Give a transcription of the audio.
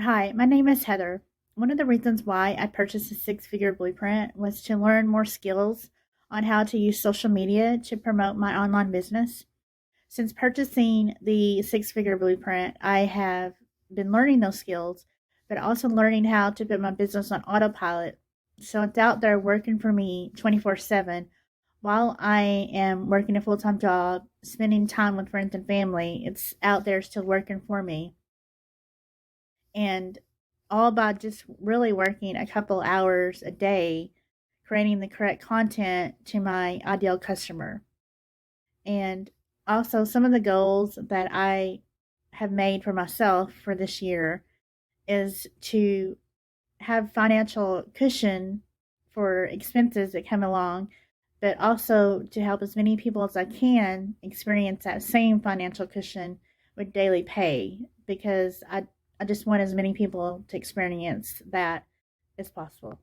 Hi, my name is Heather. One of the reasons why I purchased a six-figure blueprint was to learn more skills on how to use social media to promote my online business. Since purchasing the six-figure blueprint, I have been learning those skills, but also learning how to put my business on autopilot. So it's out there working for me 24/7 while I am working a full-time job, spending time with friends and family. It's out there still working for me. And all by just really working a couple hours a day, creating the correct content to my ideal customer. And also, some of the goals that I have made for myself for this year is to have financial cushion for expenses that come along, but also to help as many people as I can experience that same financial cushion with daily pay because I just want as many people to experience that as possible.